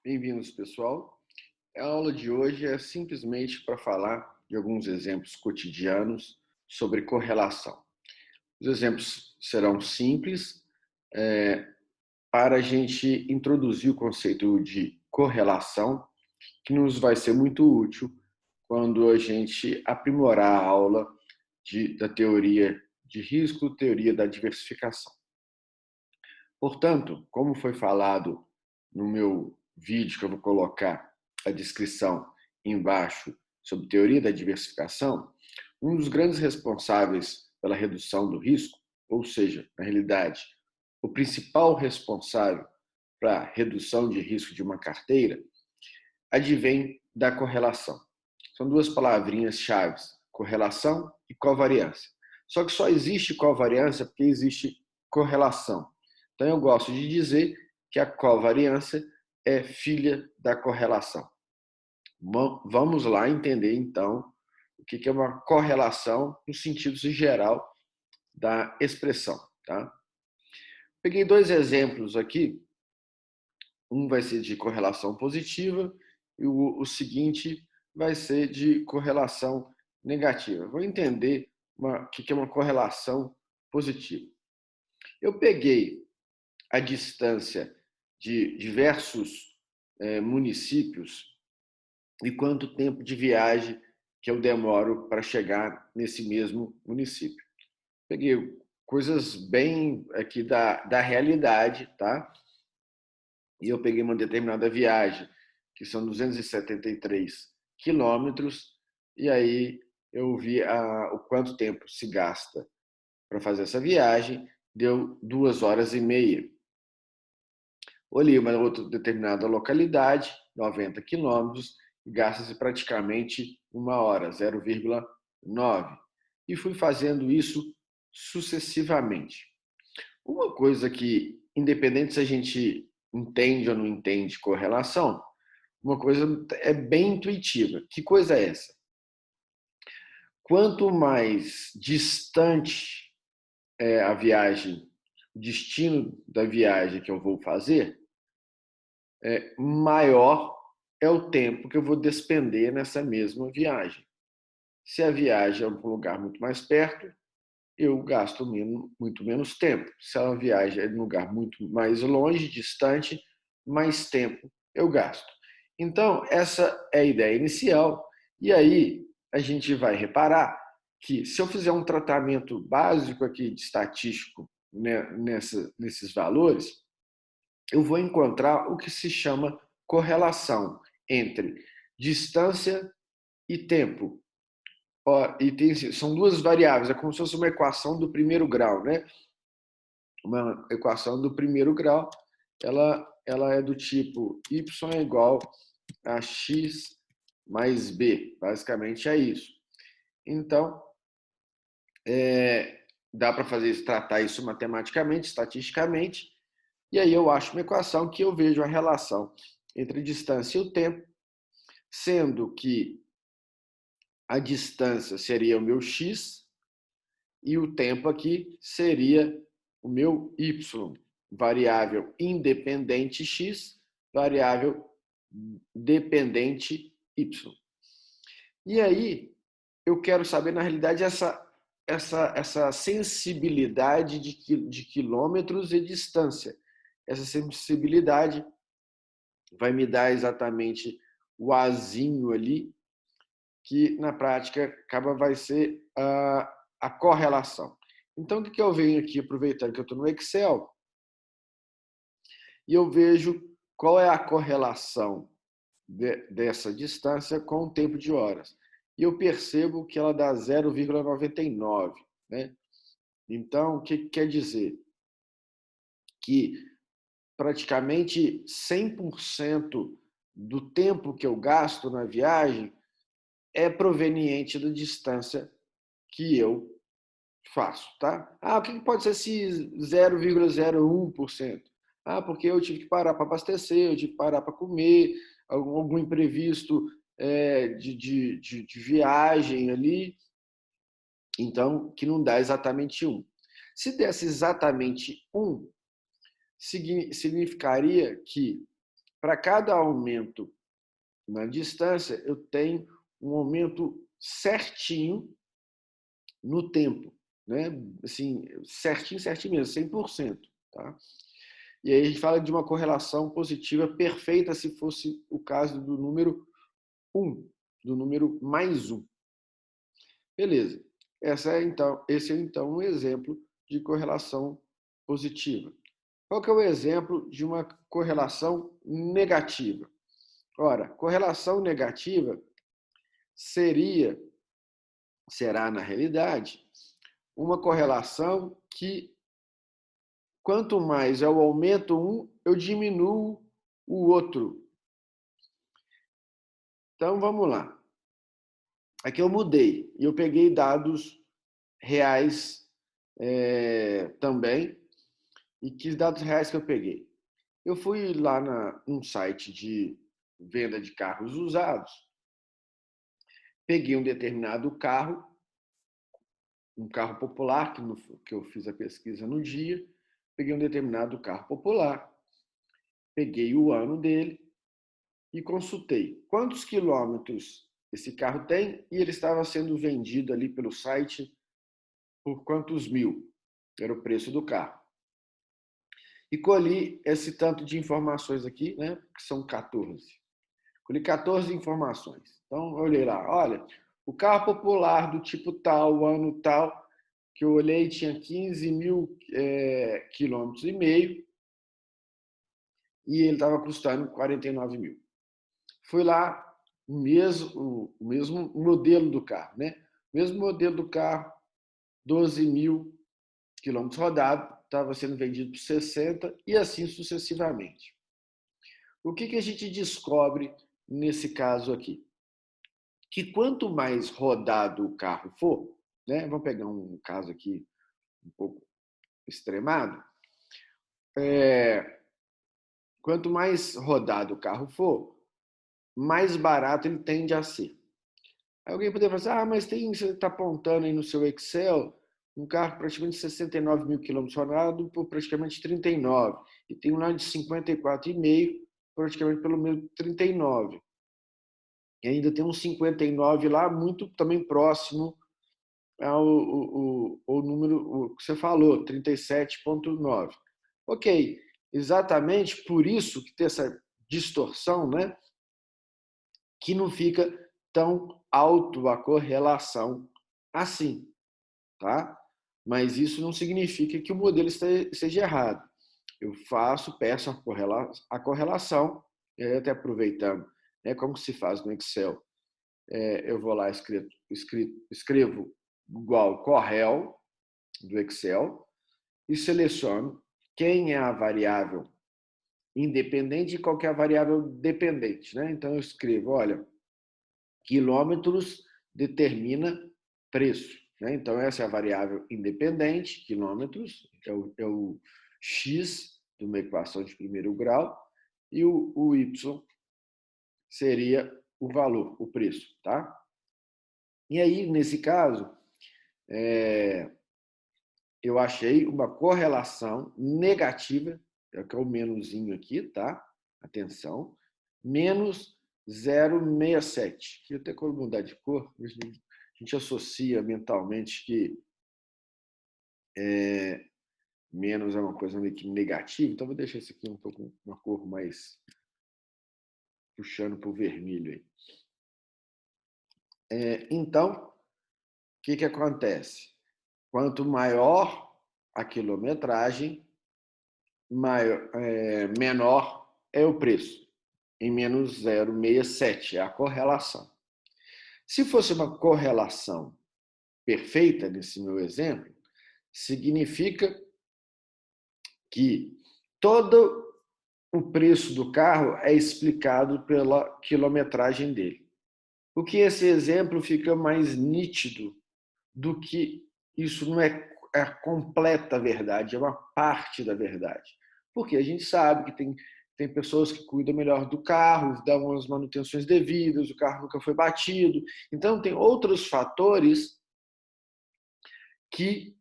Bem-vindos, pessoal. A aula de hoje é simplesmente para falar de alguns exemplos cotidianos sobre correlação. Os exemplos serão simples, para a gente introduzir o conceito de correlação, que nos vai ser muito útil quando a gente aprimorar a aula da teoria de risco, teoria da diversificação. Portanto, como foi falado no meu vídeo, que eu vou colocar a descrição embaixo sobre teoria da diversificação, um dos grandes responsáveis pela redução do risco, ou seja, na realidade, o principal responsável para a redução de risco de uma carteira, advém da correlação. São duas palavrinhas-chave, correlação e covariância. Só que só existe covariância porque existe correlação. Então, eu gosto de dizer que a covariância é filha da correlação. Vamos lá entender, então, o que é uma correlação no sentido geral da expressão. Tá? Peguei dois exemplos aqui. Um vai ser de correlação positiva e o seguinte vai ser de correlação negativa. Vou entender o que é uma correlação positiva. Eu peguei a distância de diversos municípios e quanto tempo de viagem que eu demoro para chegar nesse mesmo município. Peguei coisas bem aqui da realidade, tá? E eu peguei uma determinada viagem, que são 273 quilômetros, e aí eu vi o quanto tempo se gasta para fazer essa viagem, deu 2 horas e meia. Olhei uma outra determinada localidade, 90 quilômetros, e gasta-se praticamente 1 hora, 0,9. E fui fazendo isso sucessivamente. Uma coisa que, independente se a gente entende ou não entende correlação, uma coisa é bem intuitiva. Que coisa é essa? Quanto mais distante é a viagem, o destino da viagem que eu vou fazer, maior é o tempo que eu vou despender nessa mesma viagem. Se a viagem é para um lugar muito mais perto, eu gasto muito menos tempo. Se a viagem é em um lugar muito mais longe, distante, mais tempo eu gasto. Então, essa é a ideia inicial. E aí, a gente vai reparar que se eu fizer um tratamento básico aqui de estatístico, né, nesses valores, eu vou encontrar o que se chama correlação entre distância e tempo. São duas variáveis, é como se fosse uma equação do primeiro grau, né? Uma equação do primeiro grau, ela é do tipo y é igual a x mais b, basicamente é isso. Então, dá para tratar isso matematicamente, estatisticamente, e aí eu acho uma equação que eu vejo a relação entre a distância e o tempo, sendo que a distância seria o meu x e o tempo aqui seria o meu y, variável independente x, variável dependente y. E aí, eu quero saber, na realidade, essa sensibilidade de quilômetros e distância. Essa sensibilidade vai me dar exatamente o azinho ali, que na prática vai ser a correlação. Então, o que eu venho aqui, aproveitando que eu estou no Excel, e eu vejo qual é a correlação dessa distância com o tempo de horas. E eu percebo que ela dá 0,99. Né? Então, o que quer dizer? Que praticamente 100% do tempo que eu gasto na viagem é proveniente da distância que eu faço, tá? O que pode ser esse 0,01%? Porque eu tive que parar para abastecer, eu tive que parar para comer, algum imprevisto de viagem ali, então, que não dá exatamente 1. Se desse exatamente 1, significaria que para cada aumento na distância, eu tenho um aumento certinho no tempo, né? Assim, certinho, certinho mesmo, 100%, tá? E aí a gente fala de uma correlação positiva perfeita se fosse o caso do número 1, do número mais 1. Beleza. Esse é então um exemplo de correlação positiva. Qual que é o exemplo de uma correlação negativa? Ora, correlação negativa será na realidade, uma correlação que quanto mais eu aumento um, eu diminuo o outro. Então, vamos lá. Aqui eu mudei e eu peguei dados reais também. E que dados reais que eu peguei? Eu fui lá num site de venda de carros usados, peguei um determinado carro, um carro popular, que eu fiz a pesquisa no dia, peguei um determinado carro popular, peguei o ano dele e consultei quantos quilômetros esse carro tem e ele estava sendo vendido ali pelo site por quantos mil, era o preço do carro. E colhi esse tanto de informações aqui, né, que são 14. Colhi 14 informações. Então, eu olhei lá, olha, o carro popular do tipo tal, ano tal, que eu olhei tinha 15 mil quilômetros e meio e ele estava custando 49 mil. Fui lá, o mesmo modelo do carro, né? O mesmo modelo do carro, 12 mil quilômetros rodados, estava sendo vendido por 60 e assim sucessivamente. O que a gente descobre nesse caso aqui? Que quanto mais rodado o carro for, né? Vamos pegar um caso aqui um pouco extremado, quanto mais rodado o carro for, mais barato ele tende a ser. Aí alguém poderia falar assim, mas você está apontando aí no seu Excel um carro praticamente 69 mil quilômetros rodados por praticamente 39, e tem um lá de 54,5 praticamente pelo menos 39. E ainda tem um 59 lá, muito também próximo ao número que você falou, 37,9. Ok, exatamente por isso que tem essa distorção, né? Que não fica tão alto a correlação assim, tá? Mas isso não significa que o modelo esteja errado. Eu peço a correlação, até aproveitando, como se faz no Excel. Eu vou lá, escrevo igual correl do Excel e seleciono quem é a variável independente e qual que é a variável dependente, né? Então eu escrevo, olha, quilômetros determina preço, né? Então essa é a variável independente, quilômetros, é o x de uma equação de primeiro grau, e o y seria o valor, o preço, tá? E aí, nesse caso, eu achei uma correlação negativa, que é o menuzinho aqui, tá? Atenção, menos 0,67. Queria até mudar de cor, a gente associa mentalmente que menos é uma coisa meio que negativa, então vou deixar isso aqui um pouco uma cor mais puxando para o vermelho aí. Então, o que acontece? Quanto maior a quilometragem, menor é o preço, em menos 0,67, é a correlação. Se fosse uma correlação perfeita, nesse meu exemplo, significa que todo o preço do carro é explicado pela quilometragem dele. O que esse exemplo fica mais nítido do que isso não é a completa verdade, é uma parte da verdade. Porque a gente sabe que tem pessoas que cuidam melhor do carro, dão as manutenções devidas, o carro nunca foi batido. Então, tem outros fatores que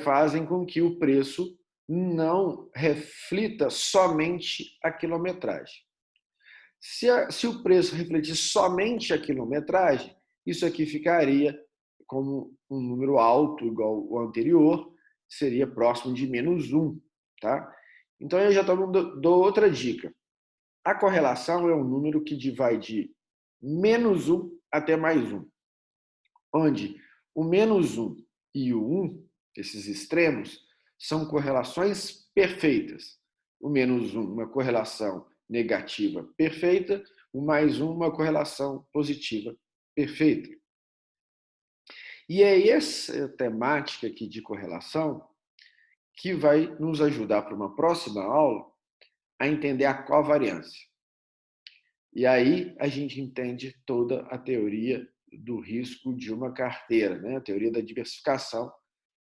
fazem com que o preço não reflita somente a quilometragem. Se o preço refletir somente a quilometragem, isso aqui ficaria como um número alto, igual o anterior, seria próximo de -1, tá? Então, eu já dou outra dica. A correlação é um número que vai de -1 até +1, onde o -1 e o 1, esses extremos, são correlações perfeitas. O -1, uma correlação negativa perfeita, o +1, uma correlação positiva perfeita. E é essa temática aqui de correlação que vai nos ajudar para uma próxima aula a entender a covariância. E aí a gente entende toda a teoria do risco de uma carteira, né? A teoria da diversificação.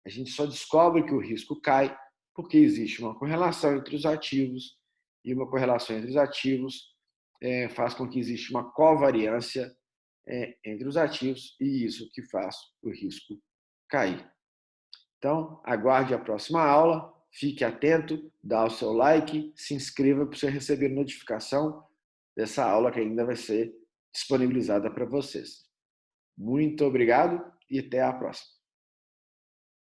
A gente só descobre que o risco cai porque existe uma correlação entre os ativos, e uma correlação entre os ativos faz com que exista uma covariância entre os ativos, e isso que faz o risco cair. Então, aguarde a próxima aula, fique atento, dá o seu like, se inscreva para você receber notificação dessa aula que ainda vai ser disponibilizada para vocês. Muito obrigado e até a próxima.